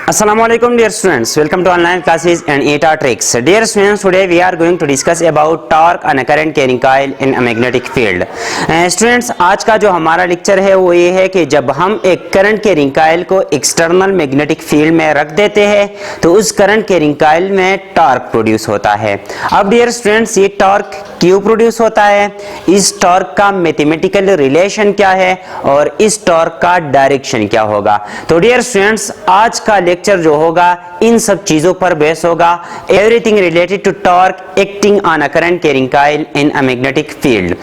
Assalamualaikum dear students, welcome to online classes and ETA tricks. Dear students, today we are going to discuss about torque on a current carrying coil in a magnetic field. Students, आज का जो हमारा lecture है वो ये है कि जब हम एक करंट कैरिंग कॉइल को एक्सटर्नल मैग्नेटिक फील्ड में रख देते हैं तो उस करंट कैरिंग कॉइल में टॉर्क प्रोड्यूस होता है। अब डियर स्टूडेंट्स, ये टॉर्क क्यों प्रोड्यूस होता है, इस टॉर्क का मैथमेटिकल रिलेशन क्या है और इस टॉर्क का डायरेक्शन क्या होगा। तो डियर स्टूडेंट्स, आज का लेक्चर जो होगा इन सब चीजों पर बेस होगा। Everything related to torque acting on a current carrying coil in a magnetic field.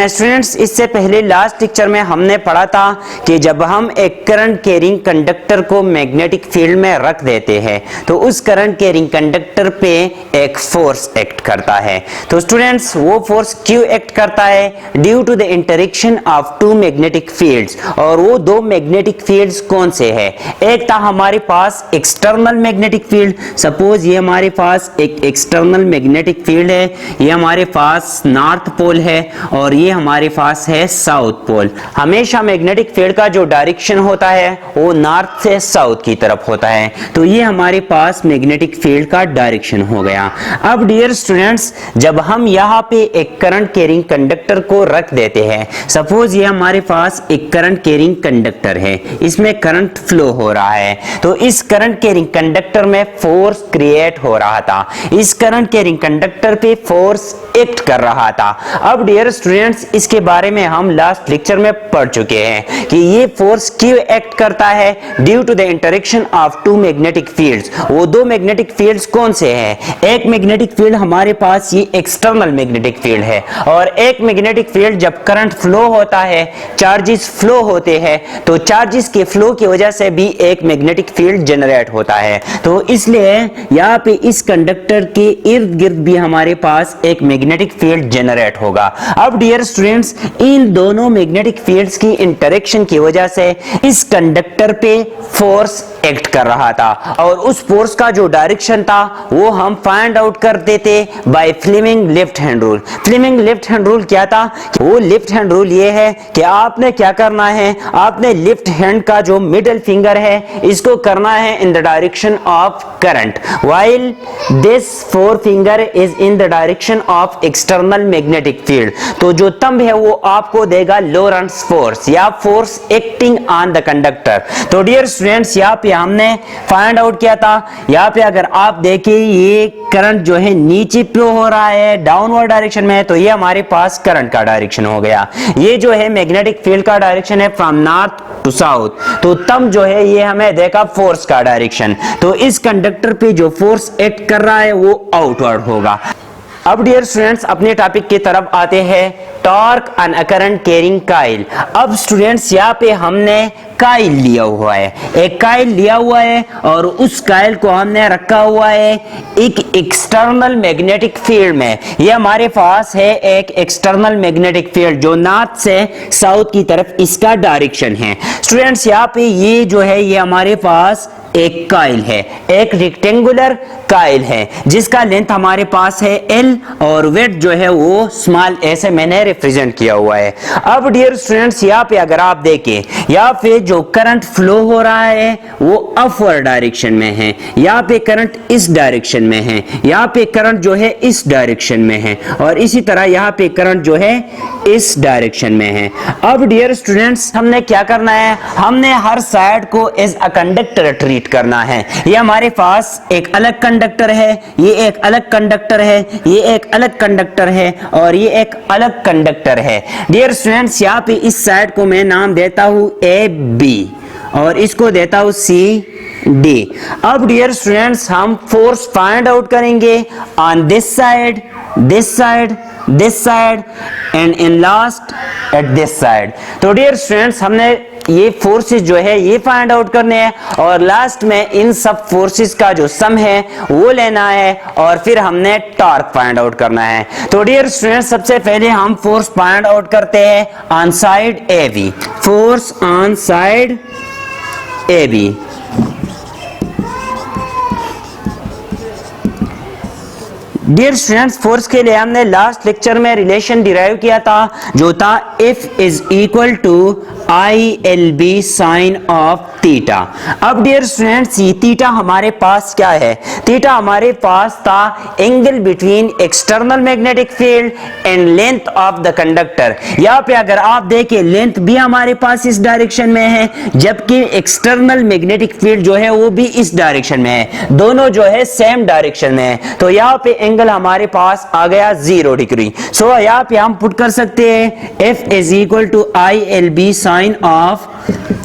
Students, इससे पहले लास्ट लेक्चर में हमने पढ़ा था कि जब हम एक करंट कैरिंग कंडक्टर को मैग्नेटिक फील्ड में रख देते हैं तो उस करंट कैरिंग कंडक्टर पे एक फोर्स एक्ट करता है। तो स्टूडेंट्स, वो फोर्स क्यों एक्ट करता है? Due to the interaction of two magnetic fields. और वो दो मैग्नेटिक फील्ड्स कौन से हैं? एक था हमारे पास एक्सटर्नल मैग्नेटिक फील्ड। सपोज ये हमारे पास एक एक्सटर्नल मैग्नेटिक फील्ड है, ये हमारे पास नॉर्थ पोल है और ये हमारे पास है साउथ पोल। हमेशा मैग्नेटिक फील्ड का जो डायरेक्शन होता है वो नॉर्थ से साउथ की तरफ होता है। तो ये हमारे पास मैग्नेटिक फील्ड का डायरेक्शन हो गया। अब डियर स्टूडेंट्स, जब हम यहाँ पे एक करंट कैरिंग कंडक्टर को रख देते हैं, सपोज ये हमारे पास एक करंट कैरिंग कंडक्टर है, इसमें करंट फ्लो हो रहा है, तो इस करंट कैरिंग कंडक्टर में फोर्स क्रिएट हो रहा था। इस करंट कैरिंग कंडक्टर पे फोर्स एक्ट कर रहा था। अब डियर स्टूडेंट्स, इसके बारे में हम लास्ट लेक्चर में पढ़ चुके हैं कि ये फोर्स क्यों एक्ट करता है। Due to the interaction of two magnetic fields. वो दो मैग्नेटिक फील्ड्स कौन से हैं? एक मैग्नेटिक फील्ड हमारे पास ये एक्सटर्नल मैग्नेटिक फील्ड है और एक मैग्नेटिक फील्ड जब करंट फ्लो होता है, चार्जेस फ्लो होते हैं, तो चार्जेस के फ्लो की वजह से भी एक मैग्नेटिक फील्ड जनरेट होता है। तो इसलिए यहाँ पे इस कंडक्टर के इर्द गिर्द भी हमारे पास एक मैग्नेटिक फील्ड जनरेट होगा। अब डियर स्टूडेंट्स, इन दोनों मैग्नेटिक फील्ड्स की इंटरेक्शन की वजह से इस कंडक्टर पे फोर्स एक्ट कर रहा था और उस फोर्स का जो डायरेक्शन था वो हम फाइंड आउट कर देते by Fleming left hand rule. Fleming left hand rule क्या था? वो लेफ्ट हैंड रूल ये है कि आपने क्या करना है, आपने लेफ्ट हैंड का जो मिडिल फिंगर है इसको करना है in the direction of current, while this four finger is in the direction of external magnetic field. तो जो थंब है वो आपको देगा लॉरेंट्ज फोर्स या force acting on the conductor. तो डियर स्टूडेंट्स, यहाँ पे हमने फाइंड आउट किया था। यहाँ पे अगर आप देखें ये करंट जो है नीचे फ्लो हो रहा है डाउनवर्ड डायरेक्शन में, तो ये हमारे पास करंट का डायरेक्शन हो गया। ये जो है मैग्नेटिक फील्ड का डायरेक्शन है फ्रॉम नॉर्थ टू साउथ। तो तब जो है ये हमें देखा फोर्स का डायरेक्शन। तो इस कंडक्टर पे जो फोर्स एक्ट कर रहा है वो आउटवर्ड होगा। अब डियर स्टूडेंट्स, अपने टॉपिक की तरफ आते हैं, torque on a current carrying coil. अब स्टूडेंट्स, यहाँ पे हमने कॉइल लिया हुआ है, एक कॉइल लिया हुआ है और उस कॉइल को हमने रखा हुआ है एक एक्सटर्नल मैग्नेटिक फील्ड में। ये हमारे पास है एक एक्सटर्नल मैग्नेटिक फील्ड जो नॉर्थ से साउथ की तरफ इसका डायरेक्शन है। स्टूडेंट्स, यहाँ पे ये जो है ये हमारे पास एक कॉइल है, एक रेक्टेंगुलर कॉइल है जिसका लेंथ हमारे पास है L और वेट जो है वो स्मॉल a से मैंने रिप्रेजेंट किया हुआ है। अब डियर स्टूडेंट्स, यहाँ पे अगर आप देखें, यहाँ पे जो करंट फ्लो हो रहा है वो अपवर्ड डायरेक्शन में है, यहाँ पे करंट इस डायरेक्शन में है, यहाँ पे करंट जो है इस डायरेक्शन में है और इसी तरह यहाँ पे करंट जो है इस डायरेक्शन में है। अब डियर स्टूडेंट्स, हमने क्या करना है, हमने हर साइड को एज अ कंडक्टर ट्रीट करना है। ये हमारे पास एक अलग कंडक्टर है, ये एक अलग कंडक्टर है, ये एक अलग कंडक्टर है और ये एक अलग कंडक्टर है। डियर स्टूडेंट्स, यहाँ पे इस साइड को मैं नाम देता हूं AB और इसको देता हूं CD। अब डियर स्टूडेंट्स, हम फोर्स फाइंड आउट करेंगे on this side, this side, this side and in last at this side. तो डियर स्टूडेंट्स, हमने ये फोर्सेस जो है ये फाइंड आउट करने हैं और लास्ट में इन सब फोर्सेस का जो सम है वो लेना है और फिर हमने टॉर्क फाइंड आउट करना है। तो डियर स्टूडेंट्स, सबसे पहले हम फोर्स फाइंड आउट करते हैं on side AB। Force on side AB। Dear students, force के लिए हमने लास्ट लेक्चर में रिलेशन डिराइव किया था जो था F is equal to ILB sine of theta. अब डियर स्टूडेंट्स, ये थीटा हमारे पास क्या है? थीटा हमारे पास था angle between external magnetic field and length of the conductor. यहाँ पे अगर आप देखें, लेंथ भी हमारे पास इस डायरेक्शन में है, जबकि एक्सटर्नल मैग्नेटिक फील्ड जो है वो भी इस डायरेक्शन में है, दोनों जो है सेम डायरेक्शन में है। तो यहाँ पे एंगल हमारे पास आ गया 0 डिग्री। सो यहाँ पे हम पुट कर सकते हैं F is equal to ILB sine of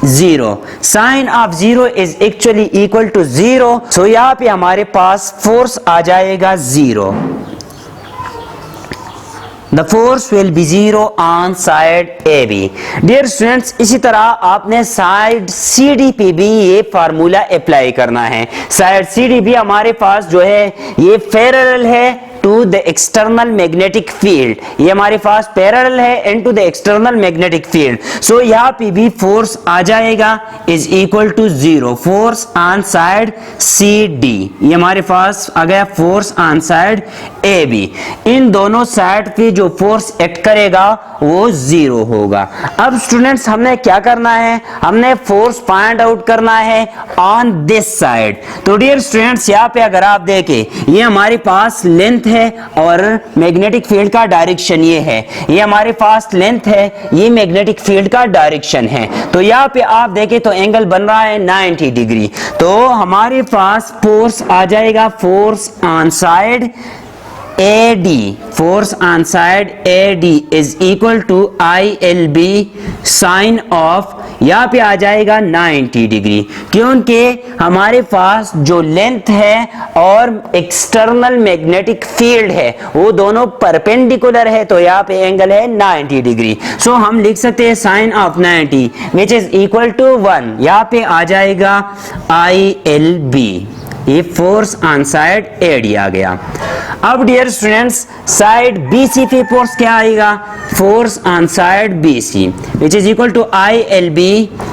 0। Sine of 0 is actually equal to 0। So यहाँ पे हमारे पास फोर्स आ जाएगा 0। The force will be 0 on side AB। Dear students, इसी तरह आपने साइड CD पे भी ये फार्मूला अप्लाई करना है। साइड CD भी हमारे पास जो है ये पैरेलल है to the external magnetic field, ये हमारे पास पैरेलल है and to the external magnetic field. So यहाँ पे भी फोर्स आ जाएगा is equal to 0। Force on side CD, ये हमारे पास आ गया फोर्स ऑन साइड AB। इन दोनों साइड पे जो फोर्स एक्ट करेगा वो 0 होगा। अब स्टूडेंट्स, हमने क्या करना है? हमने फोर्स फाइंड आउट करना है ऑन दिस साइड। तो डियर स्टूडेंट्स, यहाँ पे अगर आप देखें, ये हमारे पास लेंथ है और मैग्नेटिक फील्ड का डायरेक्शन ये है। ये हमारे पास लेंथ है, ये मैग्नेटिक फील्ड का डायरेक्शन है। तो यहाँ पे आप देखें तो एंगल बन रहा है 90 डिग्री। तो हमारे पास फोर्स आ जाएगा, force on side AD, force on side AD is equal to ILB sine of, यहाँ पे आ जाएगा 90 डिग्री, क्योंकि हमारे पास जो लेंथ है और एक्सटर्नल मैग्नेटिक फील्ड है वो दोनों परपेंडिकुलर है। तो यहाँ पे एंगल है 90 डिग्री। सो हम लिख सकते हैं sine of 90 which is equal to 1। यहाँ पे आ जाएगा ILB, ये फोर्स ऑन साइड AD आ गया। अब डियर स्टूडेंट्स, साइड BC पे फोर्स क्या आएगा? Force on side BC which is equal to ILB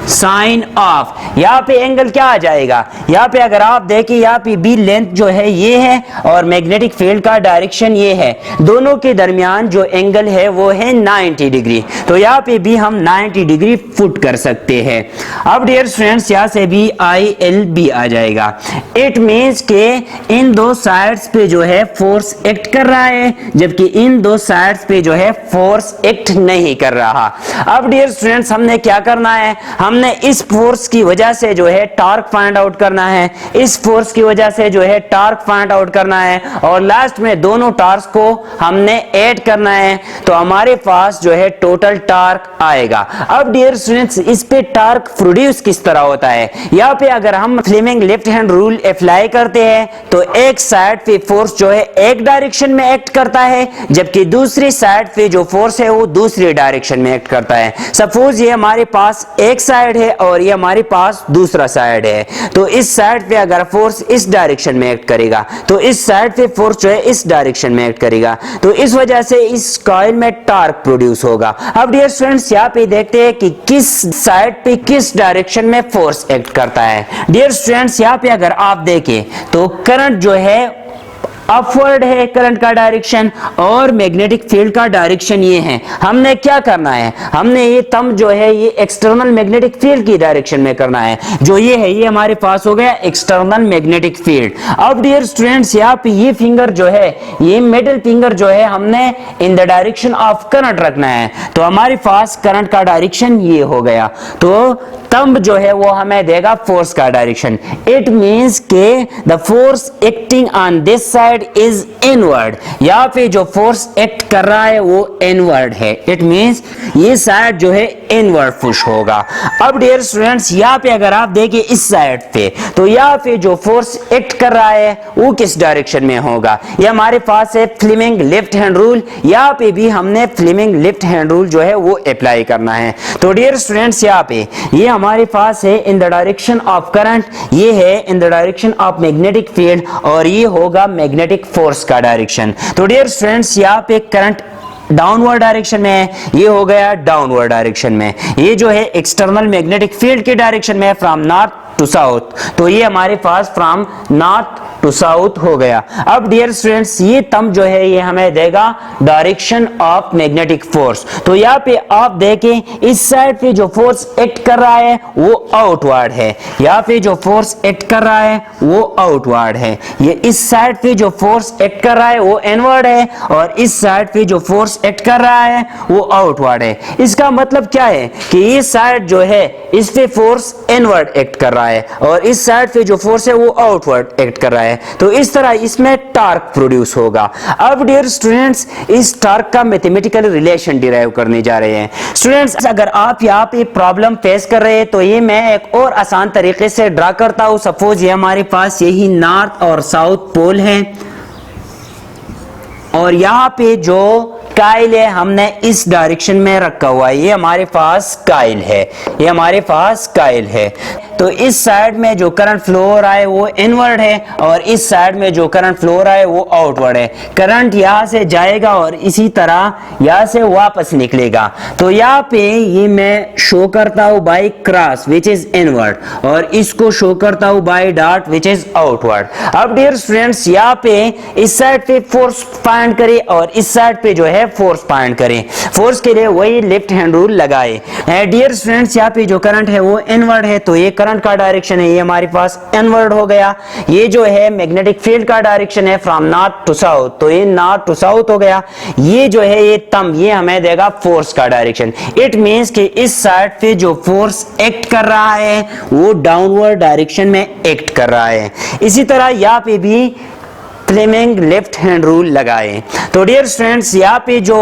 sine of, यहाँ पे एंगल क्या आ जाएगा? यहाँ पे अगर आप देखें, यहाँ पे B लेंथ जो है ये है और मैग्नेटिक फील्ड का डायरेक्शन ये है, दोनों के दरमियान जो एंगल है वो है 90 डिग्री। तो यहाँ पे भी हम 90 डिग्री पुट कर सकते हैं। अब डियर स्टूडेंट्स, यहाँ से भी ILB आ जाएगा। इट मीन्स के इन दो साइड्स पे जो है फोर्स एक्ट कर रहा है, जबकि इन दो साइड्स पे जो है फोर्स एक्ट नहीं कर रहा। अब डियर स्टूडेंट्स, हमने क्या करना है? हमने इस फोर्स की वजह से जो है टॉर्क फाइंड आउट करना है, इस फोर्स की वजह से जो है टॉर्क फाइंड आउट करना है, और लास्ट में दोनों टॉर्क को हमने ऐड करना है। तो हमारे पास जो है टोटल टॉर्क आएगा। अब डियर स्टूडेंट्स, इस पे टॉर्क प्रोड्यूस किस तरह होता है? यहाँ पे अगर हम Fleming left hand rule apply करते हैं तो एक साइड पे फोर्स जो है एक डायरेक्शन में एक्ट करता है, जबकि दूसरी साइड पे जो फोर्स है वो दूसरी डायरेक्शन में एक्ट करता है। सपोज ये हमारे पास एक साइड है और ये हमारे पास दूसरा साइड है, तो इस साइड पे अगर फोर्स इस डायरेक्शन में एक्ट करेगा तो इस साइड पे फोर्स जो है इस डायरेक्शन में एक्ट करेगा। तो इस वजह से इस कॉइल में टॉर्क प्रोड्यूस होगा। अब डियर स्टूडेंट्स, यहाँ पे देखते हैं कि किस साइड पे किस डायरेक्शन में फोर्स एक्ट करता है। डियर स्टूडेंट्स, यहाँ पे अगर आप देखें तो करंट जो है अपवर्ड है, करंट का डायरेक्शन, और मैग्नेटिक फील्ड का डायरेक्शन ये है। हमने क्या करना है? हमने ये थंब जो है ये एक्सटर्नल मैग्नेटिक फील्ड की डायरेक्शन में करना है। जो ये है ये हमारे पास हो गया एक्सटर्नल मैग्नेटिक फील्ड। अब डियर स्टूडेंट्स, यहाँ पे ये फिंगर जो है, ये मिडिल फिंगर जो है, हमने in the direction of current रखना है। तो हमारे पास करंट का डायरेक्शन ये हो गया, तो थंब जो है वो हमें देगा फोर्स का डायरेक्शन। इट मींस के the force acting on this side is inward. यहाँ पे जो फोर्स एक्ट कर रहा है वो इनवर्ड है। इट मींस ये साइड जो है इनवर्ड पुश होगा। अब डियर स्टूडेंट्स, यहाँ पे अगर आप देखें इस साइड पे, तो यहाँ पे जो फोर्स एक्ट कर रहा है वो किस डायरेक्शन में होगा? ये हमारे पास है फ्लेमिंग लेफ्ट हैंड रूल। यहाँ पे भी हमने फ्लेमिंग लेफ्ट हैंड रूल जो है वो अप्लाई करना है। तो डियर स्टूडेंट्स, यहाँ पे ये हमारे पास है in the direction of current, ये है in the direction of magnetic field, और ये होगा मैग्नेटिक फोर्स का डायरेक्शन। तो डियर स्टूडेंट्स, यहाँ पे करंट डाउनवर्ड डायरेक्शन में है, ये हो गया डाउनवर्ड डायरेक्शन में। ये जो है एक्सटर्नल मैग्नेटिक फील्ड के डायरेक्शन में है, फ्रॉम नॉर्थ टू साउथ। तो ये हमारे पास फ्रॉम नॉर्थ टू साउथ हो गया। अब डियर स्टूडेंट्स ये तम जो है ये हमें देगा डायरेक्शन ऑफ मैग्नेटिक फोर्स। तो यहाँ पे आप देखें इस साइड पे जो फोर्स एक्ट कर रहा है वो आउटवर्ड है, यहाँ पे जो फोर्स एक्ट कर रहा है वो आउटवर्ड है। ये इस साइड पे जो फोर्स एक्ट कर रहा है वो इनवर्ड है और इस साइड पे जो फोर्स एक्ट कर रहा है वो आउटवर्ड है। इसका मतलब क्या है कि ये साइड जो है इस पे फोर्स इनवर्ड एक्ट कर रहा है और इस साइड पे जो फोर्स है वो आउटवर्ड एक्ट कर रहा है। तो इस तरह इसमें टॉर्क प्रोड्यूस होगा। अब डियर स्टूडेंट्स इस टॉर्क का मैथमेटिकल रिलेशन डिराइव करने जा रहे हैं। स्टूडेंट्स अगर आप यहाँ पे प्रॉब्लम फेस कर रहे हैं तो ये मैं एक और आसान तरीके से ड्रा करता हूँ। सपोज ये हमारे पास यही नॉर्थ और साउथ पोल है और यहाँ पे जो काइल है हमने इस डायरेक्शन में रखा हुआ है, ये हमारे पास काइल है, ये हमारे पास काइल है। तो इस साइड में जो करंट फ्लो हो रहा है वो इनवर्ड है और इस साइड में जो करंट फ्लो हो रहा है वो आउटवर्ड है। करंट यहाँ से जाएगा और इसी तरह यहाँ से वापस निकलेगा। तो यहाँ पे ये मैं शो करता हूँ by cross which is inward और इसको शो करता हूँ by dot which is outward. अब डियर स्टूडेंट्स यहाँ पे इस साइड पे फोर्स फाइंड करें और इस साइड पे जो है फोर्स फाइंड करें। फोर्स के लिए वही लेफ्ट हैंड रूल लगाए। डियर स्टूडेंट्स यहाँ पे जो करंट है वो इनवर्ड है तो ये करंट का डायरेक्शन है ये हमारे पास इनवर्ड हो गया। ये जो है मैग्नेटिक फील्ड का डायरेक्शन है फ्रॉम नॉर्थ टू साउथ तो ये नॉर्थ टू साउथ हो गया। ये जो है ये तम ये हमें देगा फोर्स का डायरेक्शन। इट मींस कि इस साइड पे जो फोर्स एक्ट कर रहा है वो डाउनवर्ड डायरेक्शन में एक्ट कर रहा है। इसी तरह यहाँ पे भी फ्लेमिंग लेफ्ट हैंड रूल लगाए। तो डियर स्टूडेंट्स यहाँ पे जो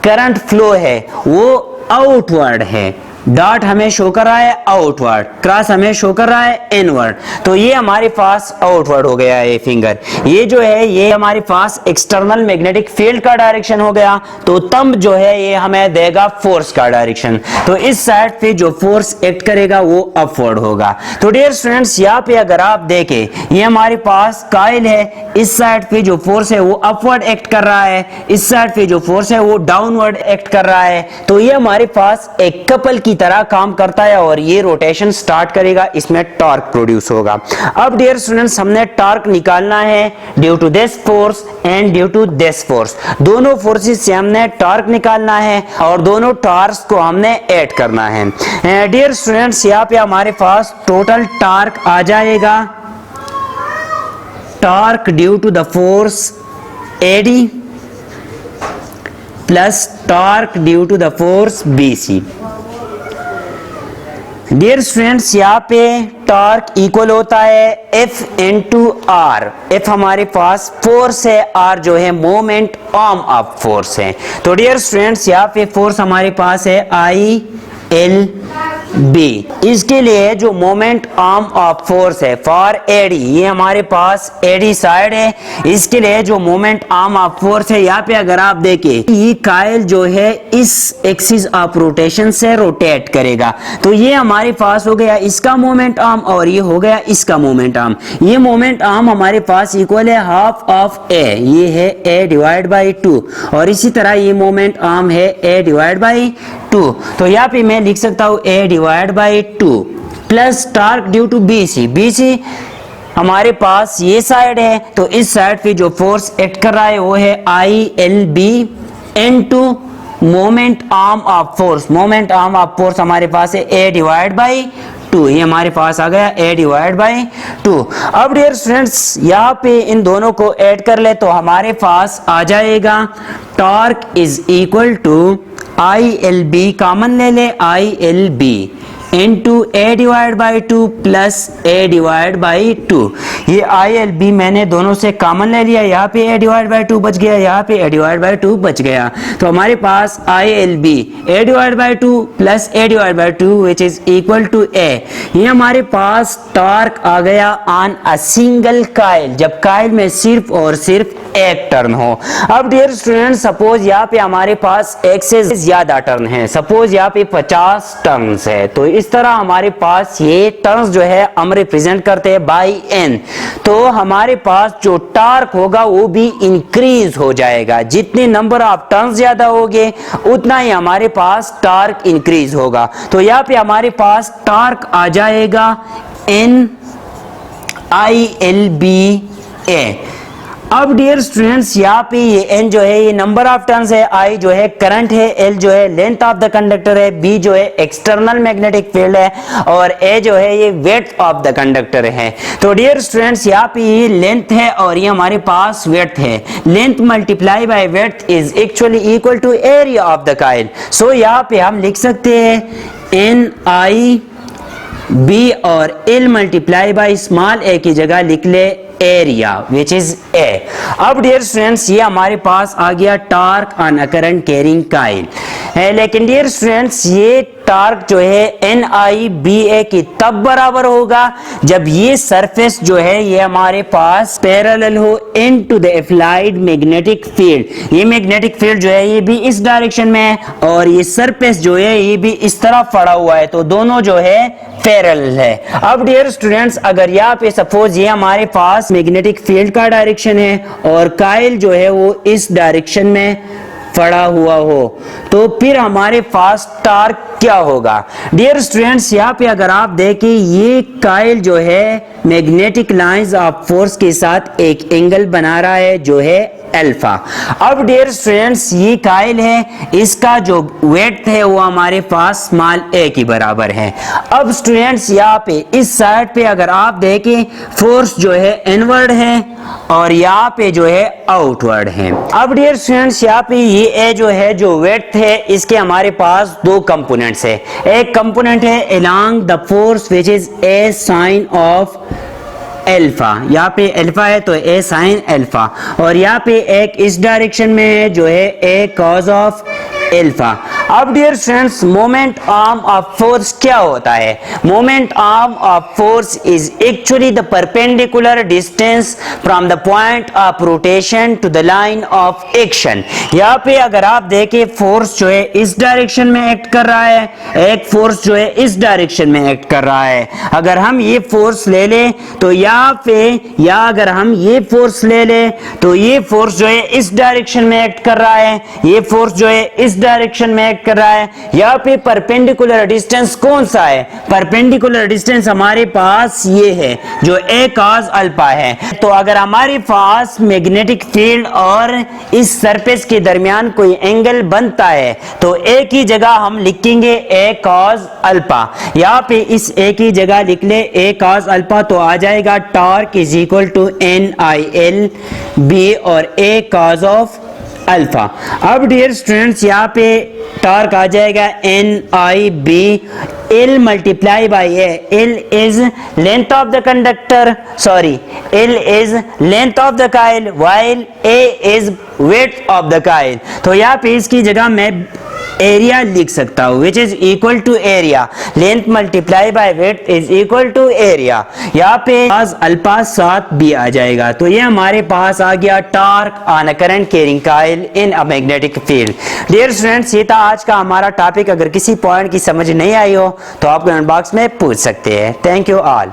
करंट फ्लो है वो आउटवर्ड है, डॉट हमें शो कर रहा है आउटवर्ड, क्रॉस हमें शो कर रहा है इनवर्ड। तो ये हमारे पास आउटवर्ड हो गया है फिंगर। ये जो है ये हमारे पास एक्सटर्नल मैग्नेटिक फील्ड का डायरेक्शन हो गया। तो तम जो है ये हमें देगा फोर्स का डायरेक्शन। तो इस साइड पे जो फोर्स एक्ट करेगा वो अपवर्ड होगा। तो डियर स्टूडेंट्स यहाँ पे अगर आप देखें ये हमारे पास कॉइल है, इस साइड पे जो फोर्स है वो अपवर्ड एक्ट कर रहा है, इस साइड पे जो फोर्स है वो डाउनवर्ड एक्ट कर रहा है। तो ये हमारे पास एक कपल की तरह काम करता है और ये रोटेशन स्टार्ट करेगा, इसमें टॉर्क प्रोड्यूस होगा। अब डियर स्टूडेंट्स हमने टॉर्क निकालना है due to this force and due to this force. दोनों फोर्सेस से हमने टॉर्क निकालना है और दोनों टॉर्क्स को हमने ऐड करना है। डियर स्टूडेंट्स यहाँ पे हमारे पास टोटल टॉर्क आ जाएगा torque due to the force AD plus torque due to the force BC. Dear students यहाँ पे टॉर्क इक्वल होता है F इंटू आर। F हमारे पास फोर्स है, R जो है मोमेंट आर्म ऑफ फोर्स है। तो डियर स्टूडेंट्स यहाँ पे फोर्स हमारे पास है ILB। इसके लिए जो मोमेंट आर्म ऑफ फोर्स है फॉर एडी, ये हमारे पास एडी साइड है। इसके लिए जो मोमेंट आर्म ऑफ फोर्स है यहाँ पे अगर आप देखें ये काइल जो है इस एक्सिस ऑफ रोटेशन से रोटेट करेगा। तो ये हमारे पास हो गया इसका मोमेंट आर्म और ये हो गया इसका मोमेंट आर्म। ये मोमेंट आर्म हमारे पास इक्वल है हाफ ऑफ ए, ये है A डिवाइड बाई 2 और इसी तरह ये मोमेंट आर्म है A डिवाइड बाई 2। तो यहाँ पे मैं लिख सकता हूँ A divide by 2 plus torque due to BC। BC हमारे पास ये साइड है तो इस साइड पे जो फोर्स एक्ट कर रहा है वो है ILB into moment arm of force. Moment arm of force हमारे पास है A डिवाइड बाई 2, ये हमारे पास आ गया A डिवाइड बाई 2। अब डियर स्टूडेंट्स यहाँ पे इन दोनों को ऐड कर ले तो हमारे पास आ जाएगा torque is equal to ILB, common ले ले ILB into A divide by 2 plus A divide by 2। ये ILB मैंने दोनों से कॉमन ले लिया, यहाँ पे A डिवाइड बाई 2 बच गया, यहाँ पे A डिवाइड बाई 2 बच गया। तो हमारे पास ILB A divide by 2 plus A divide by 2 which is equal to A। ये हमारे पास टॉर्क आ गया ऑन अ सिंगल काइल, जब काइल में सिर्फ और सिर्फ एक टर्न हो। अब डियर स्टूडेंट सपोज यहाँ पे हमारे पास एक से ज्यादा टर्न है, सपोज यहाँ पे 50 टर्न्स है। तो इस तरह हमारे पास ये टर्न्स जो है हम रिप्रेजेंट करते हैं बाई n। तो हमारे पास जो टॉर्क होगा वो भी इंक्रीज हो जाएगा, जितने नंबर ऑफ टर्न्स ज्यादा होंगे उतना ही हमारे पास टॉर्क इंक्रीज होगा। तो यहाँ पे हमारे पास टॉर्क आ जाएगा n ILB ए। अब डियर स्टूडेंट्स यहाँ पे ये n जो है ये नंबर ऑफ टर्न्स है, I जो है करंट है, L जो है लेंथ ऑफ द कंडक्टर है, B जो है एक्सटर्नल मैग्नेटिक फील्ड है और A जो है ये वेट ऑफ द कंडक्टर है। तो डियर स्टूडेंट्स यहाँ पे ये लेंथ है और ये हमारे पास वेट है। Length multiply by wait is actually equal to area of the coil. So यहाँ पे हम लिख सकते हैं NI B और L multiply by small a की जगह लिख ले एरिया विच इज ए। अब डियर स्टूडेंट्स ये हमारे पास आ गया torque on a current carrying coil है, लेकिन डियर स्टूडेंट्स ये टॉर्क जो है NIBA की तब बराबर होगा जब ये सरफेस जो है ये हमारे पास पैरेलल हो into the applied magnetic field. ये मैग्नेटिक फील्ड जो है ये भी इस डायरेक्शन में है और ये सरफेस जो है ये भी इस तरफ पड़ा हुआ है, तो दोनों जो है पैरेलल है। अब डियर स्टूडेंट्स अगर यहाँ पे सपोज ये हमारे पास मैग्नेटिक फील्ड का डायरेक्शन है और कॉइल जो है वो इस डायरेक्शन में पड़ा हुआ हो, तो फिर हमारे पास टॉर्क क्या होगा। डियर स्टूडेंट्स यहाँ पे अगर आप देखें ये कॉइल जो है मैग्नेटिक लाइंस ऑफ फोर्स के साथ एक एंगल बना रहा है जो है अल्फा। अब डियर स्टूडेंट्स ये कॉइल है, इसका जो वेट है वो हमारे पास स्मॉल a की बराबर है। अब स्टूडेंट्स यहाँ पे इस साइड पे अगर आप देखें फोर्स जो है इनवर्ड है और यहाँ पे जो है आउटवर्ड है। अब डियर स्टूडेंट्स यहाँ पे ये a जो है जो वेट है इसके हमारे पास दो कंपोनेंट्स है। एक कंपोनेंट है along the force which is a sine of alpha, यहाँ पे अल्फा है तो ए साइन अल्फा, और यहाँ पे एक इस डायरेक्शन में है जो है ए कॉज ऑफ अल्फा। अब dear students moment arm of force क्या होता है? Moment arm of force is actually the perpendicular distance from the point of rotation to the line of action. यहाँ पे अगर आप देखें फोर्स जो है इस डायरेक्शन में एक्ट कर रहा है, एक फोर्स जो है इस डायरेक्शन में एक्ट कर रहा है। अगर हम ये फोर्स ले लें तो यहाँ पे, या अगर हम ये फोर्स ले लें तो ये फोर्स जो है इस डायरेक्शन में एक्ट कर रहा है, ये फोर्स जो है इस डायरेक्शन में एक्ट कर रहा है। यहाँ पे परपेंडिकुलर डिस्टेंस कौन सा है? परपेंडिकुलर डिस्टेंस हमारे पास ये है जो a cos अल्फा है। तो अगर हमारे पास मैग्नेटिक फील्ड और इस सरफेस के दरमियान कोई एंगल बनता है तो a की जगह हम लिखेंगे a cos अल्फा। यहाँ पे इस a की जगह लिख ले a cos अल्फा, तो आ जाएगा torque is equal to NIL B और a cos ऑफ अल्फा। अब डियर स्टूडेंट्स यहाँ पे टॉर्क आ जाएगा NIB L multiply by A। L is length of the conductor, sorry L is length of the coil while A is weight of the coil. तो यहाँ पे इसकी जगह मैं एरिया लिख सकता हूँ which is equal to area, length multiply by wait is equal to area. यहाँ पे अल्फा 7b आ जाएगा। तो ये हमारे पास आ गया torque on a current carrying coil in a magnetic field. Dear students ये था आज का हमारा टॉपिक। अगर किसी पॉइंट की समझ नहीं आई हो तो आप कमेंट बॉक्स में पूछ सकते हैं। Thank you all.